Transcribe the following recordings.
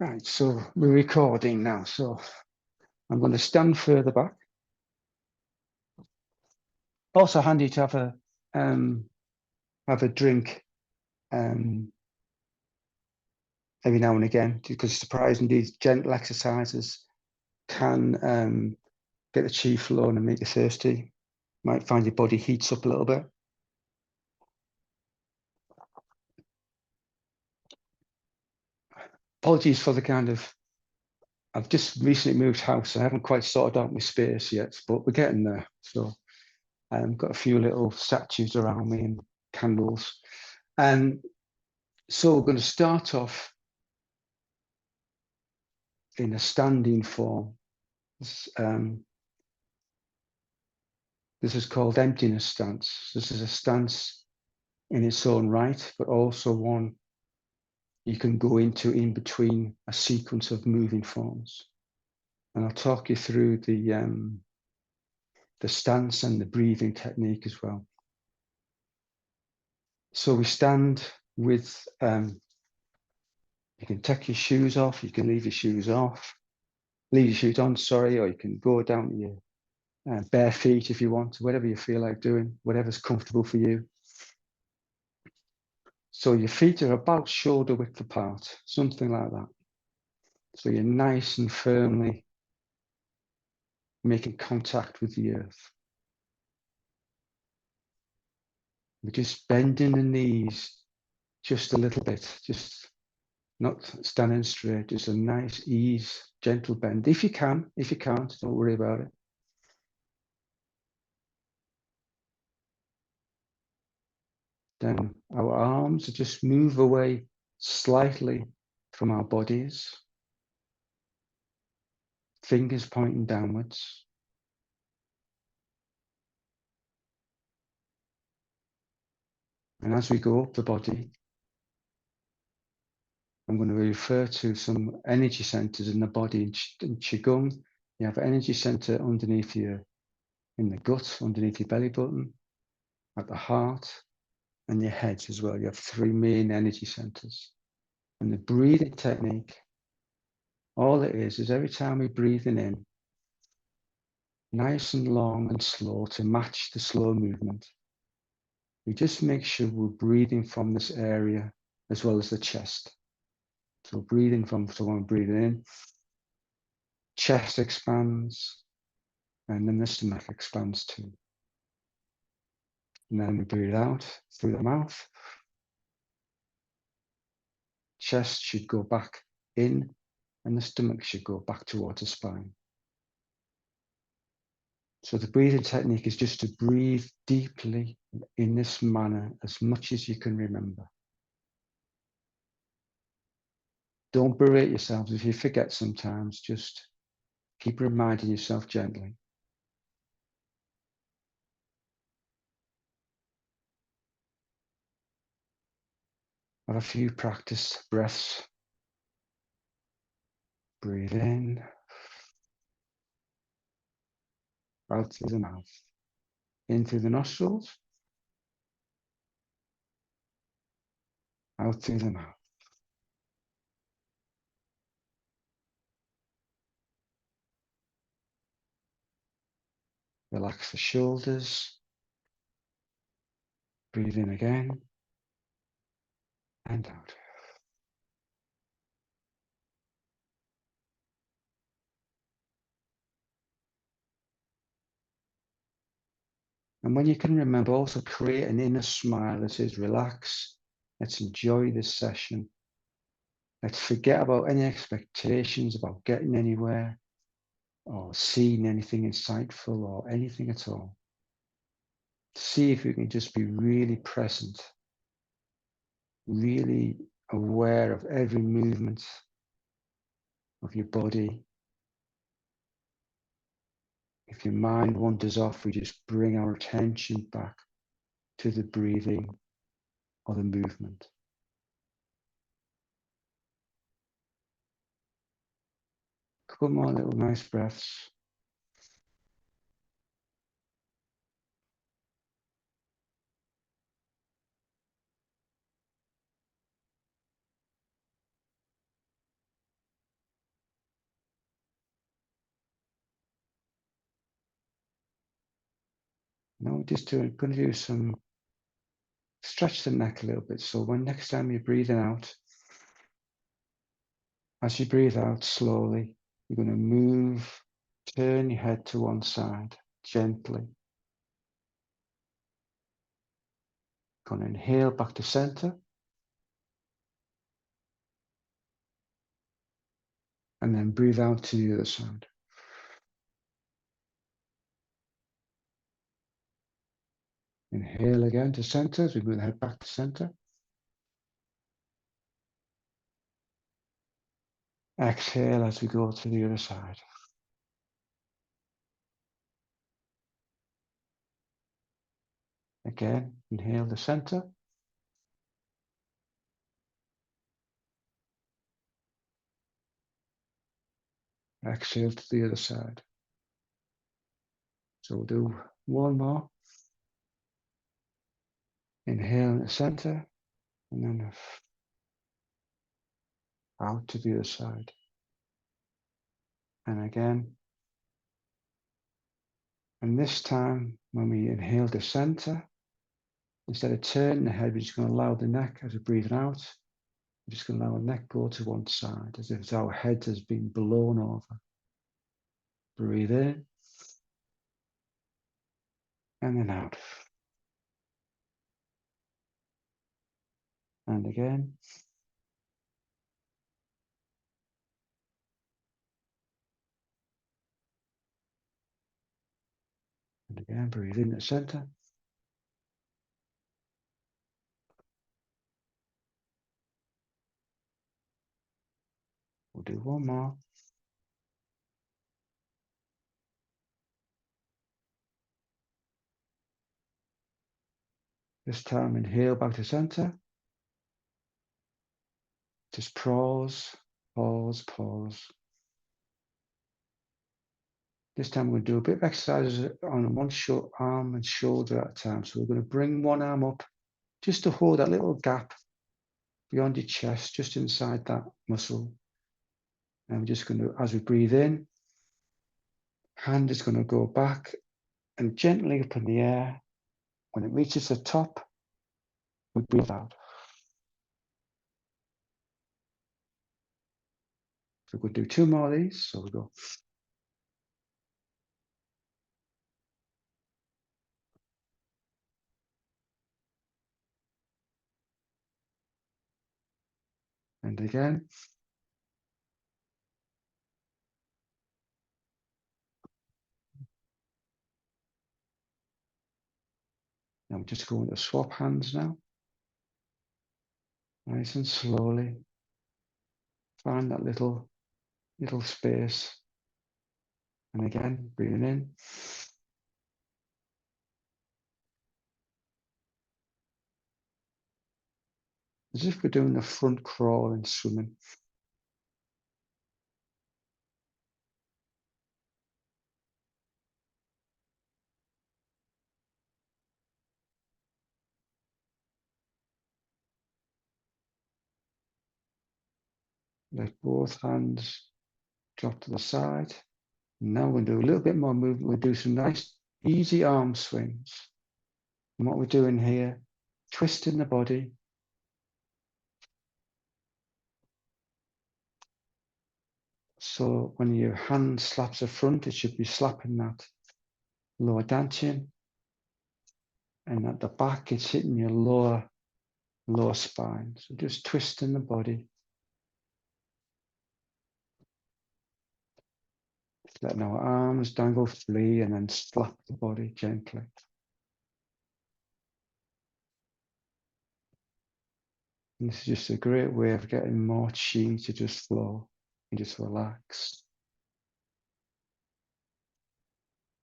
Right, so we're recording now. So I'm going to stand further back. Also handy to have a drink every now and again, because surprisingly, these gentle exercises can get the chi flowing and make you thirsty. Might find your body heats up a little bit. Apologies for the I've just recently moved house. I haven't quite sorted out my space yet, but we're getting there. So I've got a few little statues around me and candles. So we're going to start off in a standing form. This is called emptiness stance. This is a stance in its own right, but also one you can go into in between a sequence of moving forms. And I'll talk you through the stance and the breathing technique as well. So we stand with, you can take your shoes off, you can leave your shoes on, sorry, or you can go down to your bare feet if you want, whatever you feel like doing, whatever's comfortable for you. So your feet are about shoulder width apart, something like that. So you're nice and firmly making contact with the earth. We're just bending the knees just a little bit, just not standing straight, just a nice ease, gentle bend. If you can, if you can't, don't worry about it. Then our arms just move away slightly from our bodies, fingers pointing downwards. And as we go up the body, I'm going to refer to some energy centers in the body. In Qigong, you have an energy center underneath in the gut, underneath your belly button, at the heart, and your head as well. You have three main energy centers. And the breathing technique, all it is every time we're breathing in, nice and long and slow to match the slow movement, we just make sure we're breathing from this area as well as the chest. So breathing from, so when we're breathing in, chest expands, and then the stomach expands too. And then we breathe out through the mouth. Chest should go back in, and the stomach should go back towards the spine. So the breathing technique is just to breathe deeply in this manner as much as you can remember. Don't berate yourselves if you forget sometimes, just keep reminding yourself gently. Have a few practice breaths. Breathe in, out through the mouth, in through the nostrils, out through the mouth. Relax the shoulders. Breathe in again and out. And when you can remember, also create an inner smile that says, relax, let's enjoy this session. Let's forget about any expectations about getting anywhere or seeing anything insightful or anything at all. See if you can just be really present, really aware of every movement of your body. If your mind wanders off, we just bring our attention back to the breathing or the movement. A couple more little nice breaths. Now we're just going to do some, stretch the neck a little bit. So when next time you're breathing out, as you breathe out slowly, you're going to move, turn your head to one side gently. Going to inhale back to center. And then breathe out to the other side. Inhale again to center as we move the head back to center. Exhale as we go to the other side. Again, inhale to center. Exhale to the other side. So we'll do one more. Inhale in the center, and then out to the other side. And again. And this time, when we inhale to center, instead of turning the head, we're just going to allow the neck, as we're breathing out, we're just going to allow the neck go to one side, as if our head has been blown over. Breathe in, and then out. And again. And again, breathe in the center. We'll do one more. This time, inhale back to center. Just pause, pause, pause. This time we're going to do a bit of exercises on one arm and shoulder at a time. So we're going to bring one arm up just to hold that little gap beyond your chest, just inside that muscle. And we're just going to, as we breathe in, hand is going to go back and gently up in the air. When it reaches the top, we breathe out. So we'll do two more of these. So we go. And again. And we're just going to swap hands now. Nice and slowly. Find that little space. And again, breathing in. As if we're doing a front crawl in swimming. Let both hands drop to the side. Now we'll do a little bit more movement. We'll do some nice, easy arm swings. And what we're doing here, twisting the body. So when your hand slaps the front, it should be slapping that lower dantian. And at the back, it's hitting your lower spine. So just twisting the body. Letting our arms dangle free and then slap the body gently. And this is just a great way of getting more chi to just flow and just relax.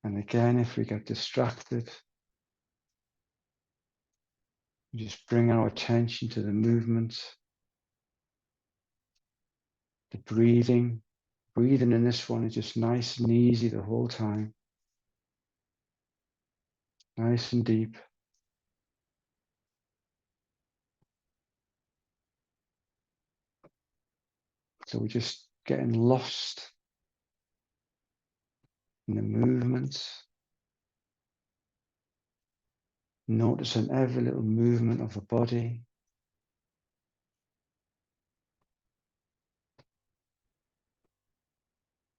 And again, if we get distracted, we just bring our attention to the movement, the breathing. Breathing in this one is just nice and easy the whole time. Nice and deep. So we're just getting lost in the movement. Noticing every little movement of the body.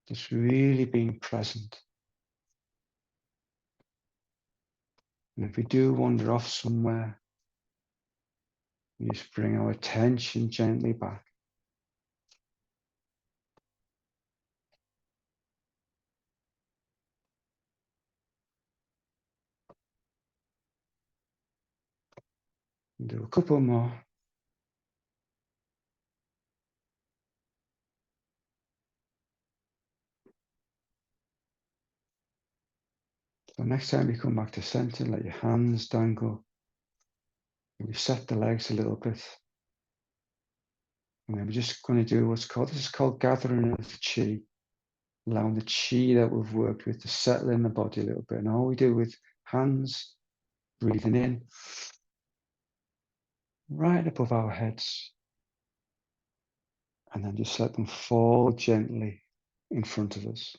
Just really being present. And if we do wander off somewhere, we just bring our attention gently back. And do a couple more. So next time you come back to center, let your hands dangle. We set the legs a little bit. And then we're just going to do this is called gathering of chi, allowing the chi that we've worked with to settle in the body a little bit. And all we do with hands, breathing in, right above our heads, and then just let them fall gently in front of us.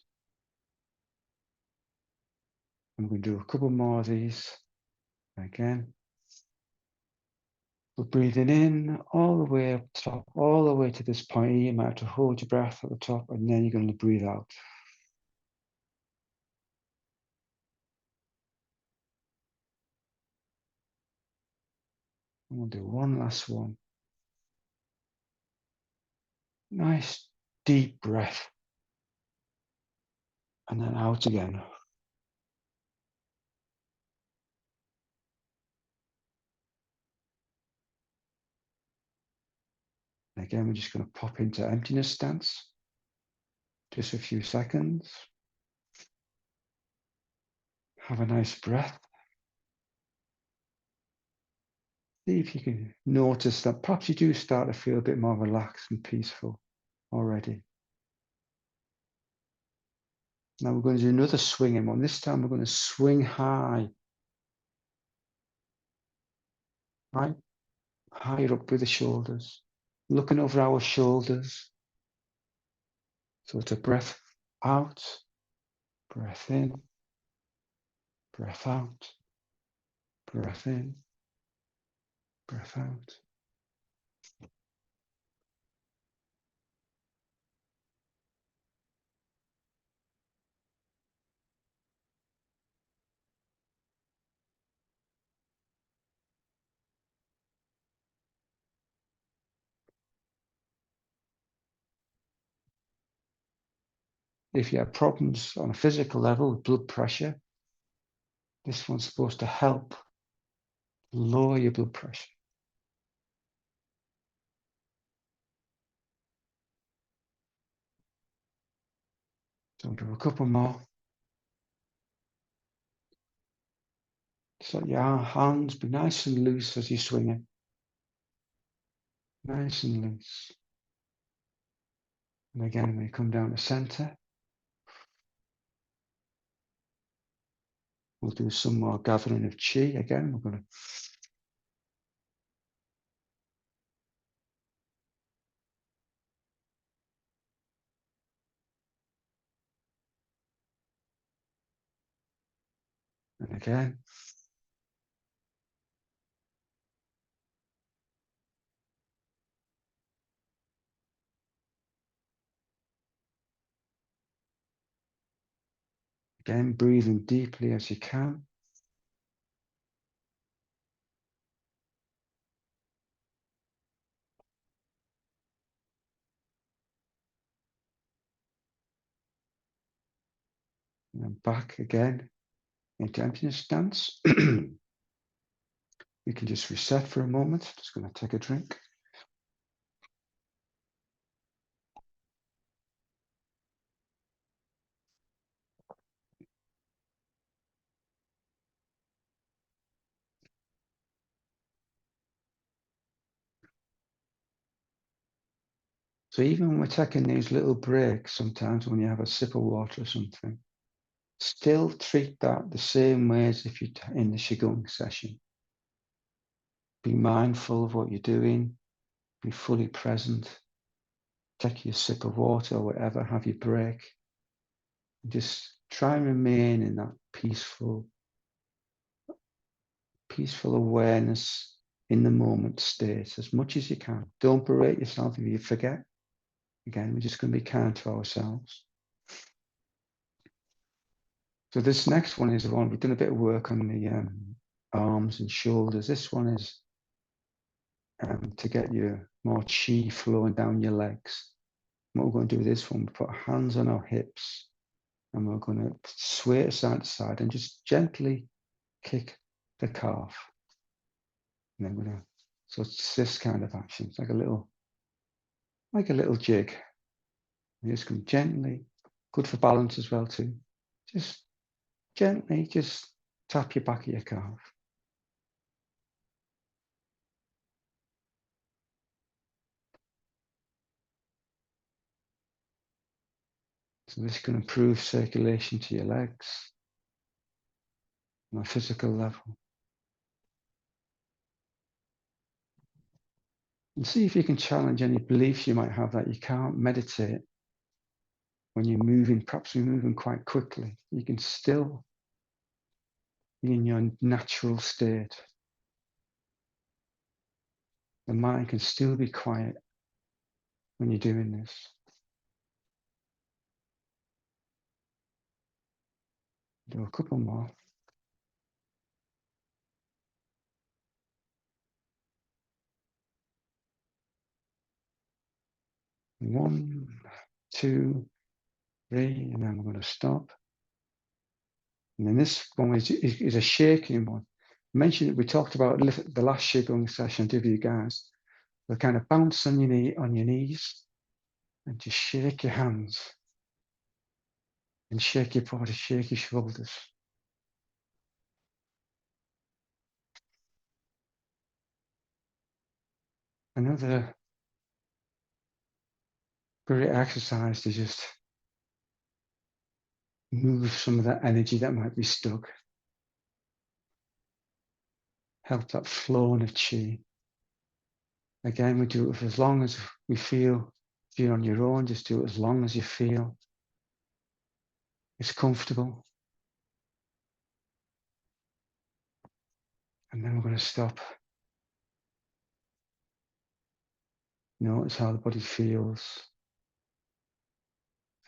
And we're going to do a couple more of these. Again, we're breathing in all the way up top, all the way to this point. You might have to hold your breath at the top, and then you're going to breathe out. And we'll do one last one. Nice deep breath. And then out again. And again, we're just going to pop into emptiness stance. Just a few seconds. Have a nice breath. See if you can notice that perhaps you do start to feel a bit more relaxed and peaceful already. Now we're going to do another swinging one. This time we're going to swing high. Right? Higher up with the shoulders. Looking over our shoulders. So it's a breath out, breath in, breath out, breath in, breath out. If you have problems on a physical level with blood pressure, this one's supposed to help lower your blood pressure. So I'll do a couple more. So let your hands be nice and loose as you swing it. Nice and loose. And again, when you come down to center, we'll do some more gathering of chi. Again, we're going to and again. Again, breathing deeply as you can. And then back again into emptiness stance. You can just reset for a moment. Just going to take a drink. So even when we're taking these little breaks, sometimes when you have a sip of water or something, still treat that the same way as if you're in the Qigong session. Be mindful of what you're doing. Be fully present. Take your sip of water or whatever, have your break. And just try and remain in that peaceful, peaceful awareness in the moment state as much as you can. Don't berate yourself if you forget. Again, we're just going to be kind to ourselves. So this next one is the one we've done a bit of work on the arms and shoulders. This one is to get your more chi flowing down your legs. What we're going to do with this one, we put our hands on our hips and we're going to sway it side to side and just gently kick the calf. And then we're going to, so it's this kind of action. It's like a little jig. You're just going to gently, good for balance as well too. Just gently, just tap your back of your calf. So this can improve circulation to your legs on a physical level. And see if you can challenge any beliefs you might have that you can't meditate when you're moving, perhaps you're moving quite quickly. You can still be in your natural state. The mind can still be quiet when you're doing this. Do a couple more. One, two, three, and then we're going to stop. And then this one is a shaking one. I mentioned that we talked about the last Qigong session I did with you guys. So kind of bounce on your knees and just shake your hands and shake your body, shake your shoulders. Another great exercise to just move some of that energy that might be stuck. Help that flow of chi. Again, we do it for as long as we feel. If you're on your own, just do it as long as you feel it's comfortable. And then we're going to stop. Notice how the body feels.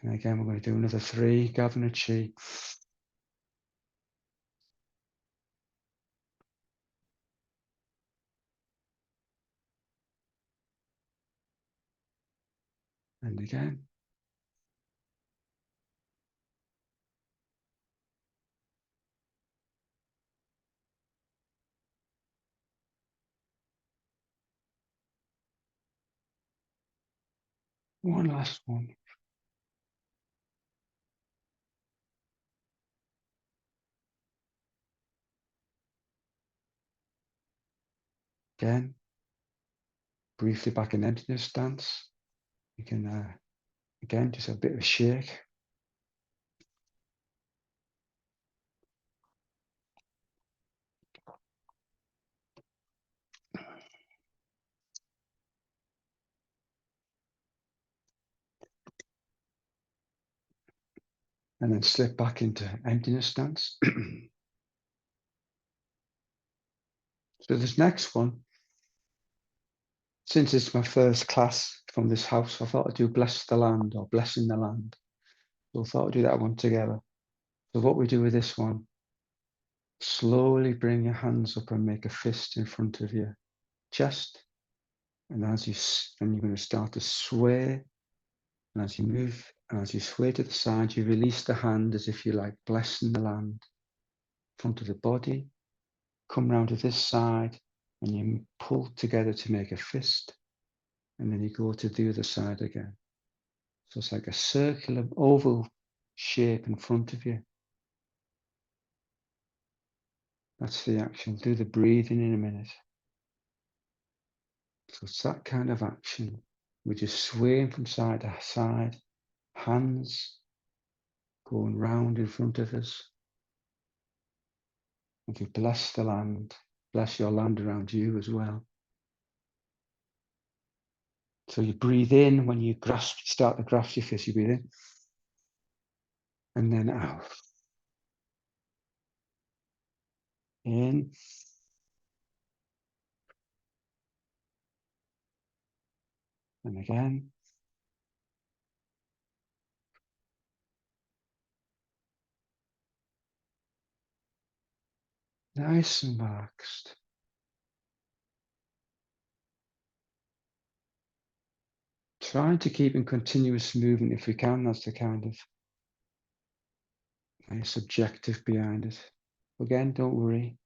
And again, we're going to do another 3, gathering chi. And again. One last one. Again, briefly back in emptiness stance. You can, again, just a bit of a shake. And then slip back into emptiness stance. So this next one, since it's my first class from this house, I thought I'd do bless the land or blessing the land. So I thought I'd do that one together. So what we do with this one, slowly bring your hands up and make a fist in front of your chest. And you're going to start to sway. And as you move, and as you sway to the side, you release the hand as if you're like blessing the land in front of the body. Come round to this side and you pull together to make a fist. And then you go to the other side again. So it's like a circular oval shape in front of you. That's the action. Do the breathing in a minute. So it's that kind of action. We're just swaying from side to side, hands going round in front of us. And you bless the land, bless your land around you as well. So you breathe in when you start to grasp your fist, you breathe in. And then out. In And again. Nice and relaxed. Trying to keep in continuous movement if we can. That's the kind of nice objective behind it. Again, don't worry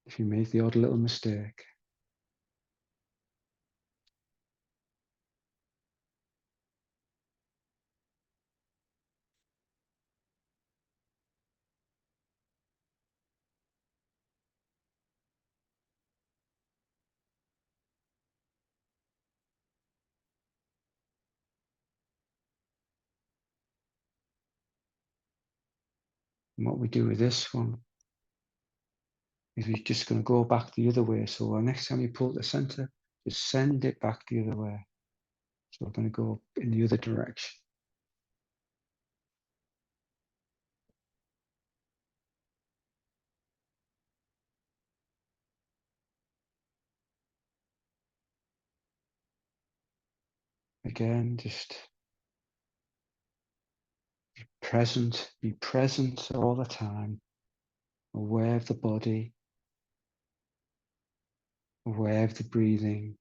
if you make the odd little mistake. And what we do with this one is we're just going to go back the other way. So next time you pull at the center, just send it back the other way. So we're going to go in the other direction. Again, just be present all the time, aware of the body, aware of the breathing.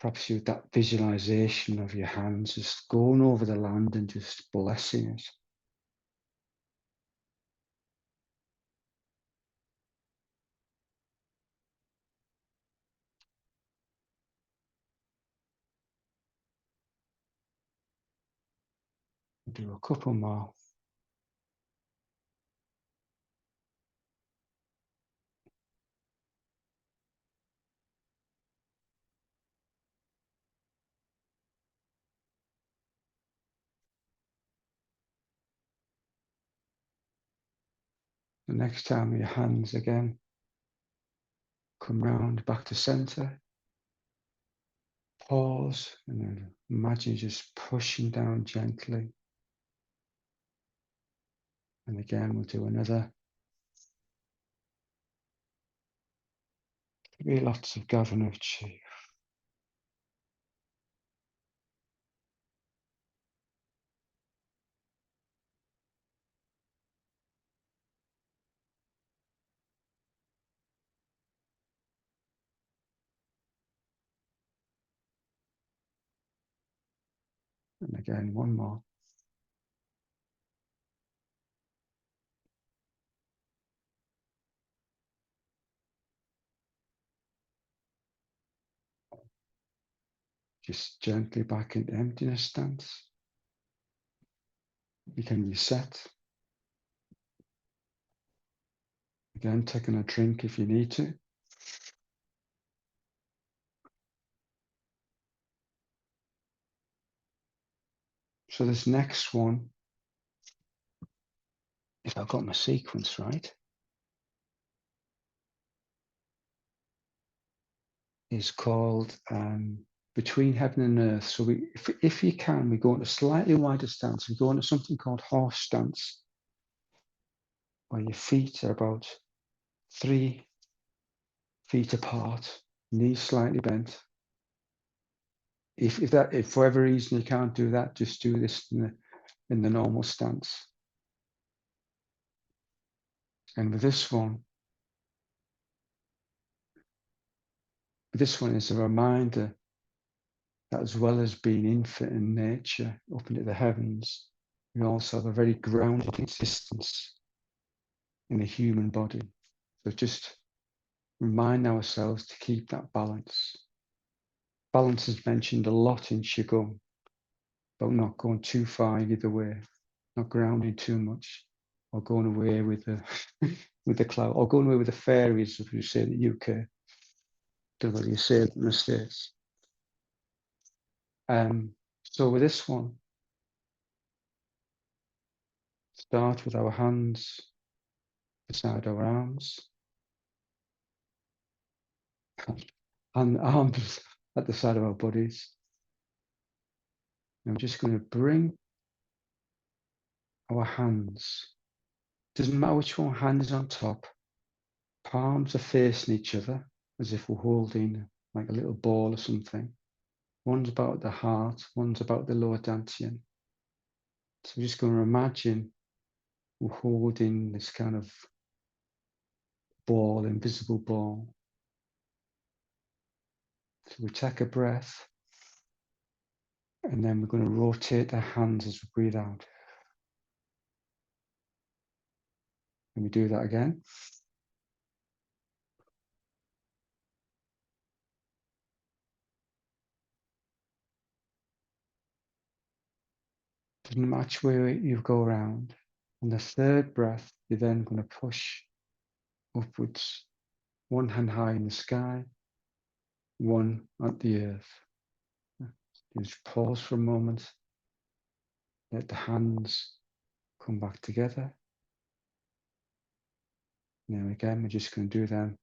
Perhaps with that visualization of your hands just going over the land and just blessing it. Do a couple more. The next time your hands again come round back to center. Pause and then imagine just pushing down gently. And again, we'll do another 3 lots of gathering of chi. And again, one more. Just gently back into emptiness stance. You can reset. Again, taking a drink if you need to. So this next one, if I've got my sequence right, is called Between Heaven and Earth. So if you can, we go into slightly wider stance. We go into something called horse stance, where your feet are about 3 feet apart, knees slightly bent. If for whatever reason you can't do that, just do this in the normal stance. And with this one is a reminder that as well as being infinite in nature, up into the heavens, we also have a very grounded existence in a human body. So just remind ourselves to keep that balance. Balance is mentioned a lot in Qigong, about not going too far either way, not grounding too much, or going away with the with the cloud, or going away with the fairies, as we say in the UK. Don't know whether you say it in the States. So with this one, start with our hands beside our arms, and arms at the side of our bodies. And I'm just going to bring our hands, doesn't matter which one hand is on top, Palms are facing each other as if we're holding like a little ball or something. One's about the heart, one's about the lower dantian. So we're just going to imagine we're holding this kind of ball, invisible ball. So we take a breath, and then we're going to rotate our hands as we breathe out. And we do that again. Doesn't matter where you go around. On the third breath, you're then going to push upwards, one hand high in the sky, one at the earth. Just pause for a moment. Let the hands come back together. Now again, we're just going to do them.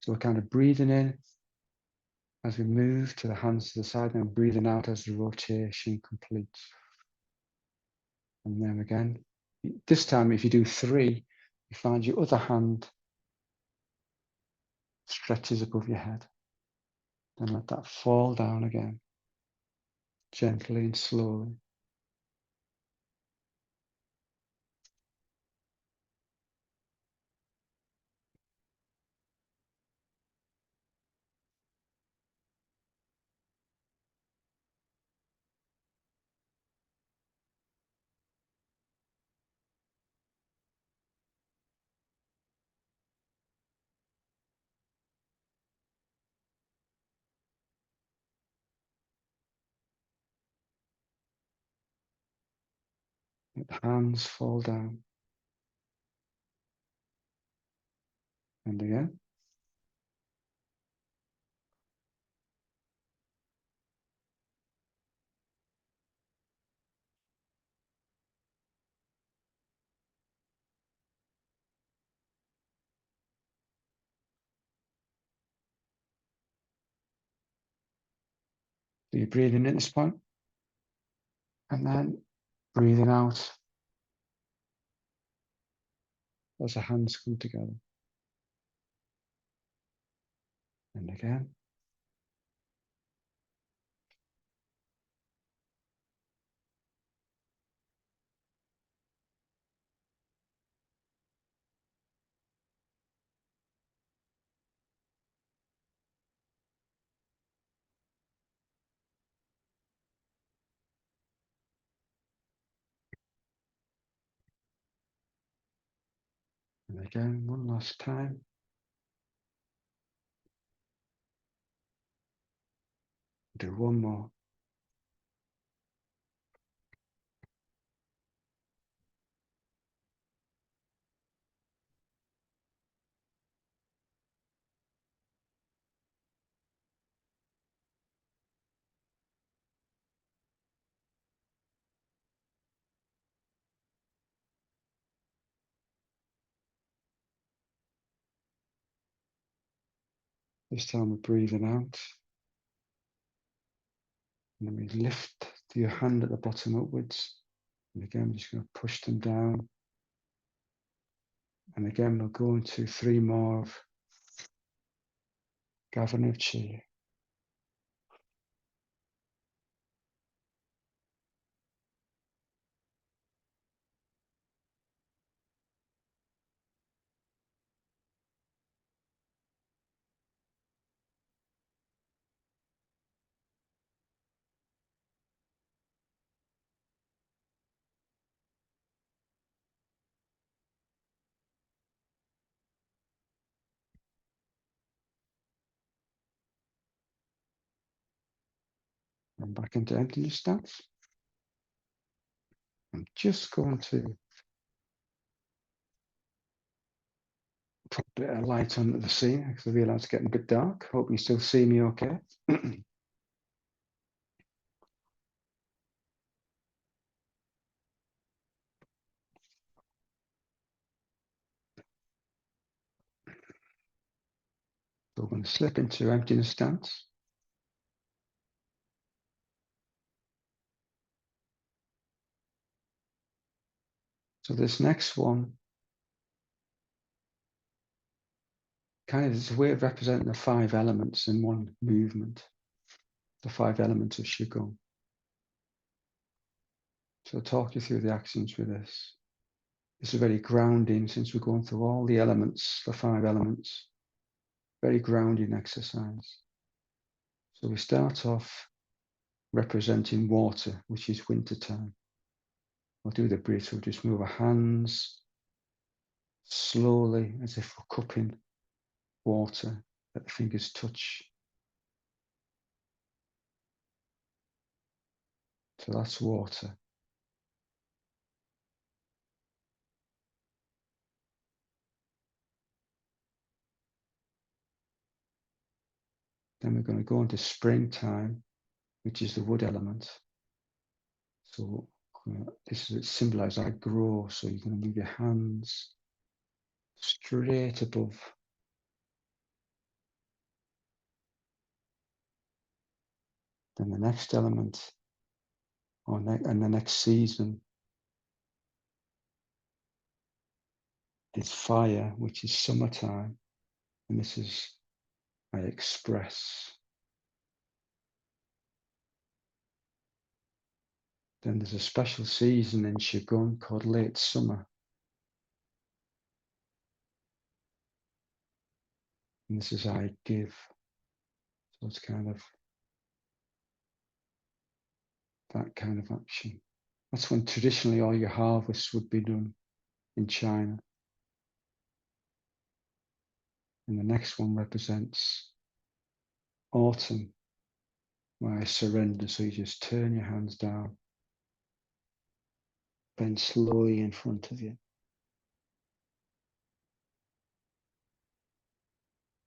So we're kind of breathing in as we move to the hands to the side, and breathing out as the rotation completes. And then again, this time if you do 3, you find your other hand stretches above your head. Then let that fall down again, gently and slowly. Let the hands fall down. And again. So you're breathing in at this point, and then breathing out as the hands come together. And again. And again, one last time. Do one more. This time we're breathing out. And then we lift your hand at the bottom upwards. And again, we're just going to push them down. And again, we'll go into 3 more of Governor of Chi. And back into emptiness stance. I'm just going to put a bit of light on the scene because I realise it's getting a bit dark. Hope you still see me okay. So we're going to slip into emptiness stance. So this next one kind of is a way of representing the 5 elements in one movement, the 5 elements of Qigong. So I'll talk you through the actions with this. This is very grounding since we're going through all the elements, the 5 elements. Very grounding exercise. So we start off representing water, which is winter time. We'll do the breath, we'll just move our hands slowly as if we're cupping water, let the fingers touch. So that's water. Then we're going to go into springtime, which is the wood element. So this is symbolized like grow. So you're going to move your hands straight above. Then the next element, and the next season is fire, which is summertime. And this is, I express. Then there's a special season in Qigong called late summer. And this is I give. So it's kind of that kind of action. That's when traditionally all your harvests would be done in China. And the next one represents autumn, where I surrender. So you just turn your hands down, bend slowly in front of you.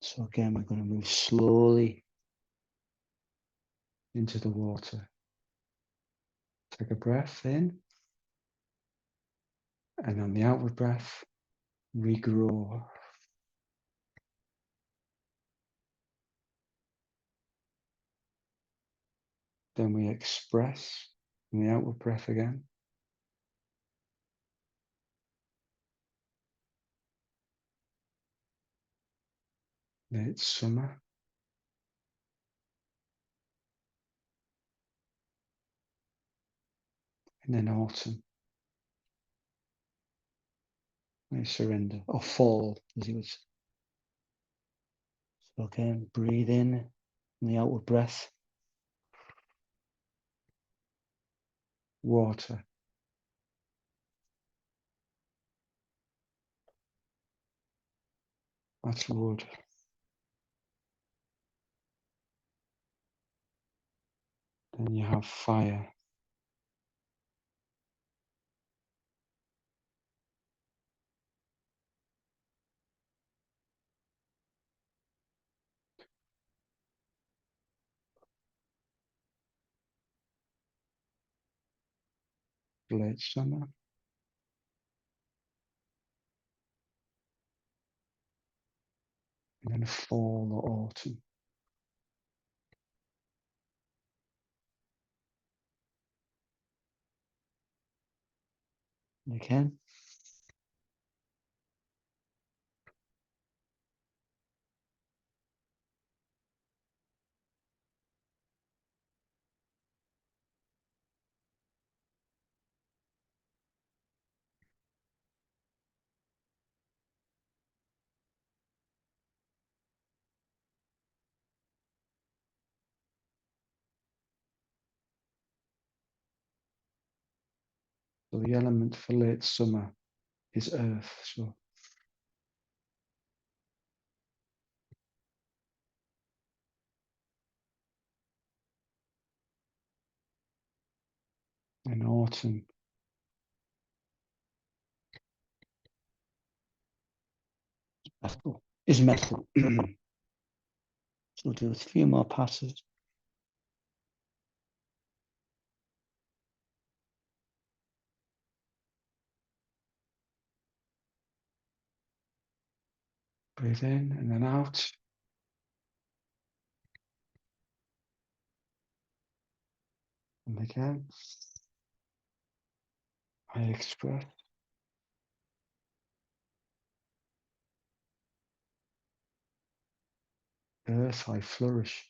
So again, we're going to move slowly into the water. Take a breath in, and on the outward breath, we grow. Then we express in the outward breath again. Then it's summer. And then autumn. I surrender, or fall, as it was. So again, breathe in the outward breath. Water. That's wood. Then you have fire. Late summer. And then fall or autumn. Again. So the element for late summer is earth. So in autumn is metal. So we'll do a few more passes. Breathe in and then out. And again, I express. Earth, I flourish.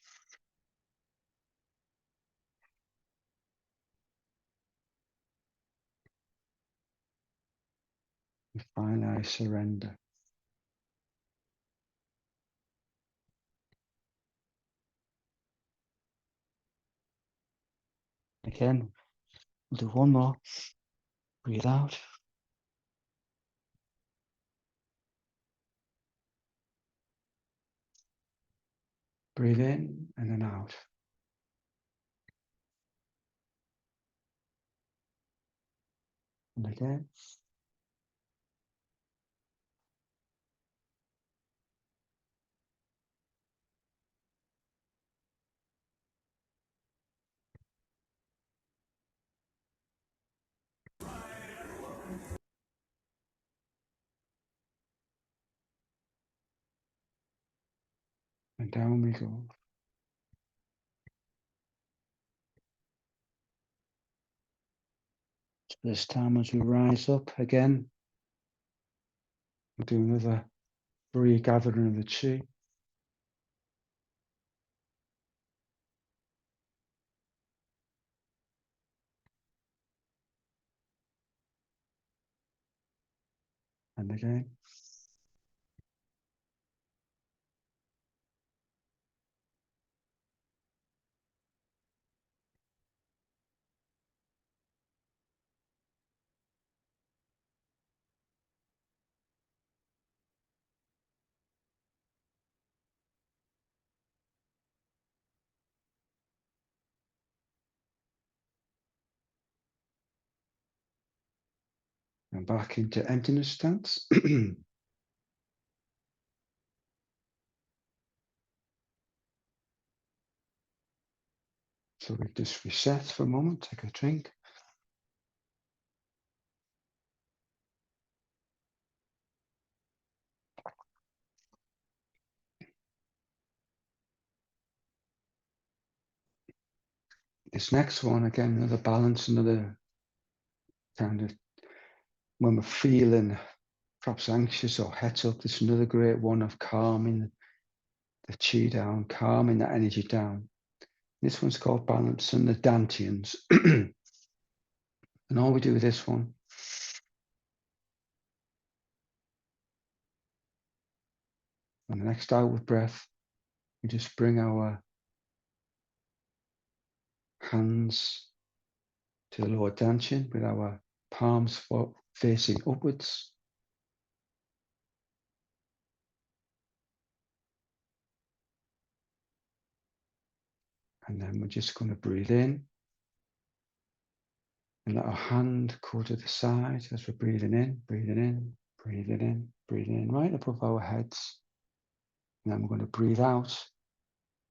And finally, I surrender. Again, we'll do one more. Breathe out. Breathe in and then out. And again. And down we go. So this time as we rise up again, we'll do another regathering of the chi. And again. And back into emptiness stance. So we just reset for a moment, take a drink. This next one, again, another balance, another kind of when we're feeling perhaps anxious or het up, this is another great one of calming the chi down, calming that energy down. This one's called balance and the dantians. And all we do with this one, on the next outward breath, we just bring our hands to the lower dantian with our palms facing upwards. And then we're just going to breathe in and let our hand go to the side as we're breathing in, breathing in, breathing in, breathing in, right above our heads. And then we're going to breathe out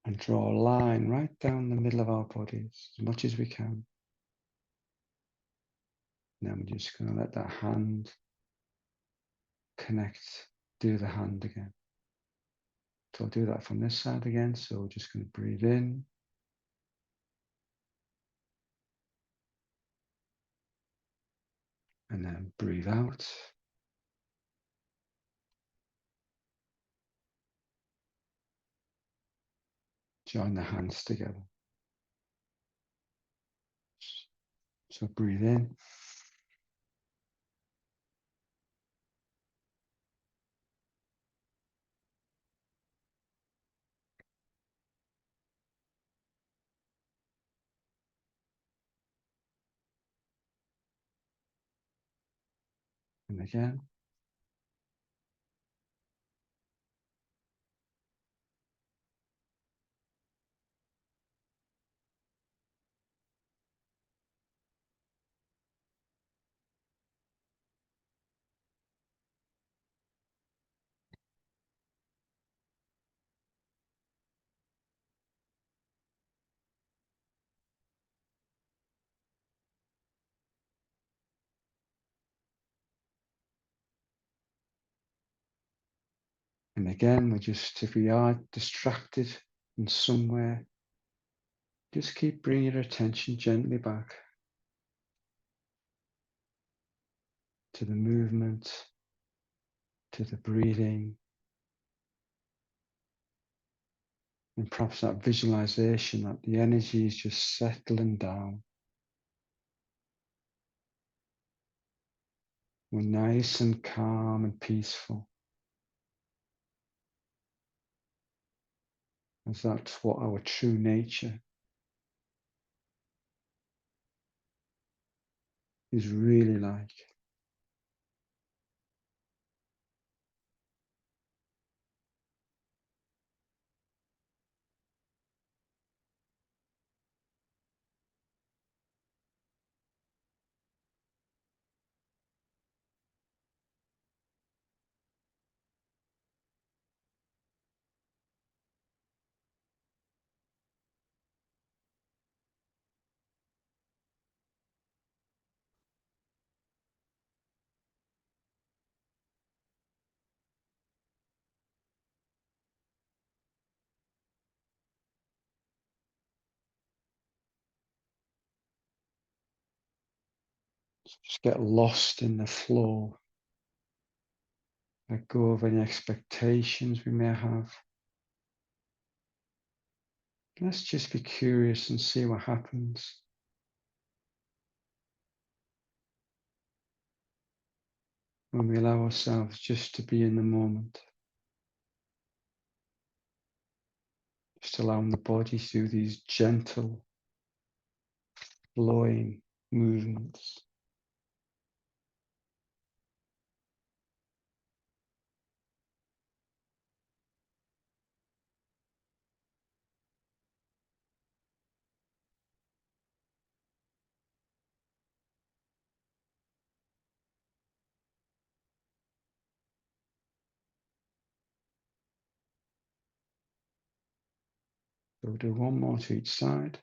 and draw a line right down the middle of our bodies as much as we can. And then we're just going to let that hand connect, do the hand again. So I'll do that from this side again. So we're just going to breathe in. And then breathe out. Join the hands together. So breathe in. And again. And again, we're just, if we are distracted in somewhere, Just keep bringing your attention gently back to the movement, to the breathing, and perhaps that visualization that the energy is just settling down. We're nice and calm and peaceful, as that's what our true nature is really like. Just get lost in the flow. Let go of any expectations we may have. Let's just be curious and see what happens when we allow ourselves just to be in the moment. Just allowing the body to do these gentle, flowing movements. So we'll do one more to each side.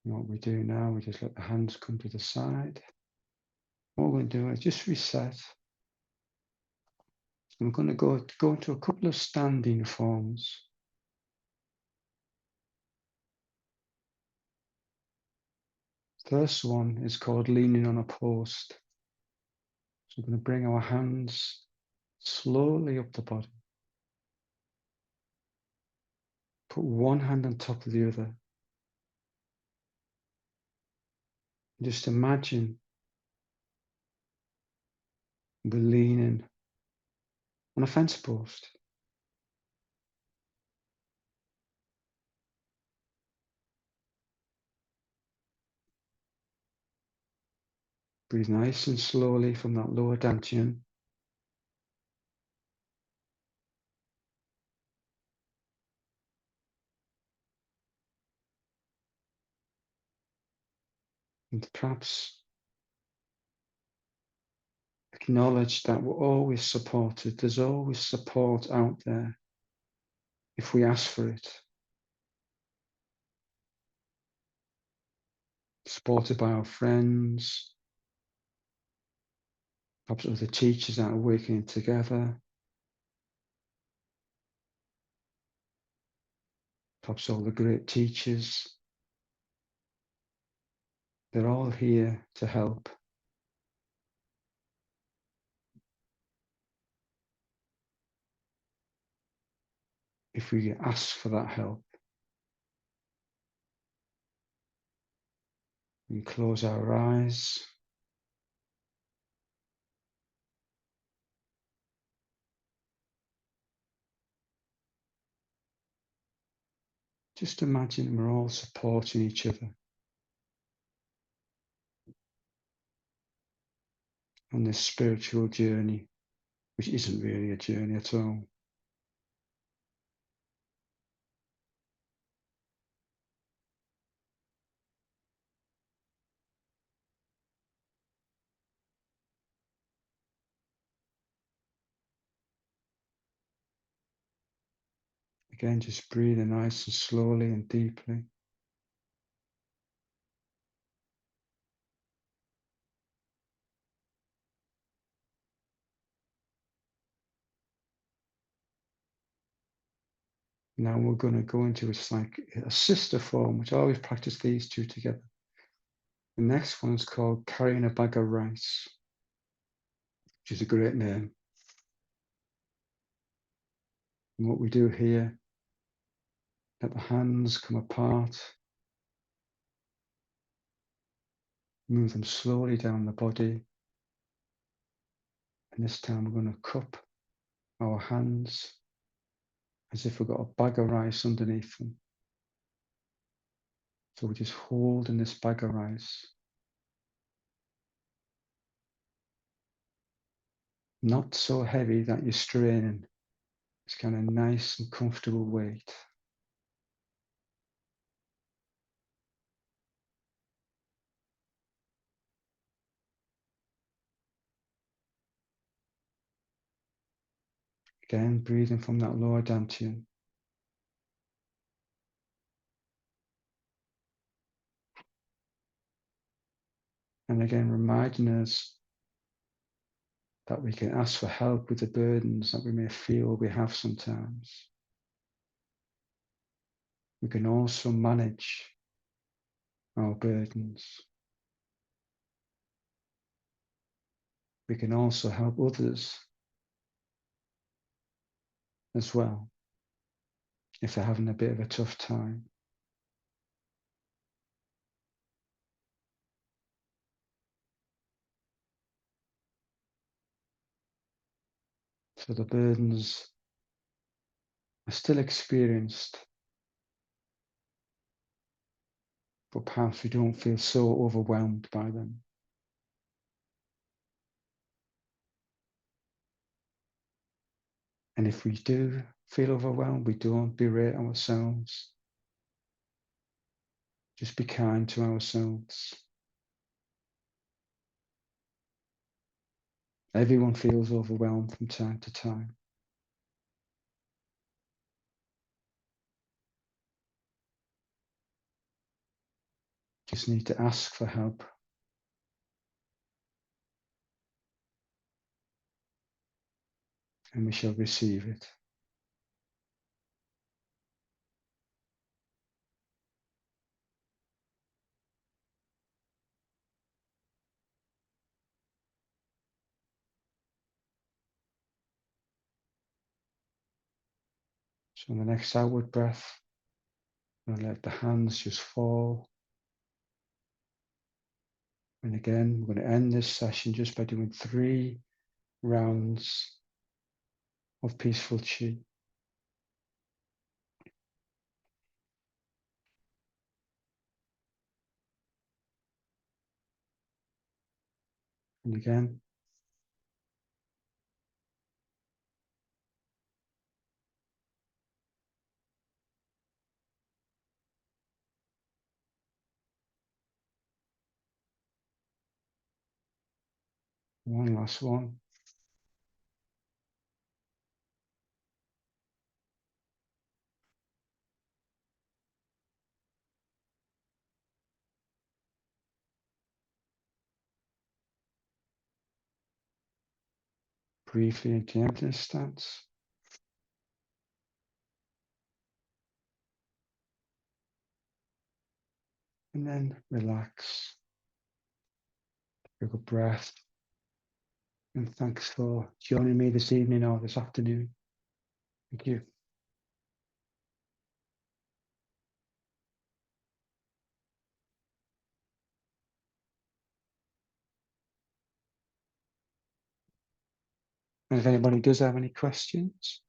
And what we do now, we just let the hands come to the side. What we're going to do is just reset. And we're going to go into a couple of standing forms. First one is called leaning on a post. So we're going to bring our hands slowly up the body. Put one hand on top of the other. Just imagine we're leaning on a fence post. Breathe nice and slowly from that lower dantian. And perhaps acknowledge that we're always supported. There's always support out there if we ask for it. Supported by our friends, perhaps other teachers that are working together, perhaps all the great teachers. They're all here to help. If we ask for that help. And close our eyes. Just imagine we're all supporting each other on this spiritual journey, which isn't really a journey at all. Again, just breathing nice and slowly and deeply. Now we're going to go into, it's like a sister form, which I always practice these two together. The next one is called Carrying a Bag of Rice, which is a great name. And what we do here, let the hands come apart, move them slowly down the body. And this time we're going to cup our hands as if we've got a bag of rice underneath them. So we're just holding this bag of rice. Not so heavy that you're straining. It's kind of nice and comfortable weight. Again, breathing from that lower dantian. And again, reminding us that we can ask for help with the burdens that we may feel we have sometimes. We can also manage our burdens. We can also help others as well if they're having a bit of a tough time. So the burdens are still experienced, but perhaps we don't feel so overwhelmed by them. And if we do feel overwhelmed, we don't berate ourselves. Just be kind to ourselves. Everyone feels overwhelmed from time to time. Just need to ask for help. And we shall receive it. So on the next outward breath, we'll let the hands just fall. And again, we're going to end this session just by doing 3 rounds of peaceful chi. And again, one last one. Briefly into the emptiness stance. And then relax. Take a good breath. And thanks for joining me this evening or this afternoon. Thank you. And if anybody does have any questions,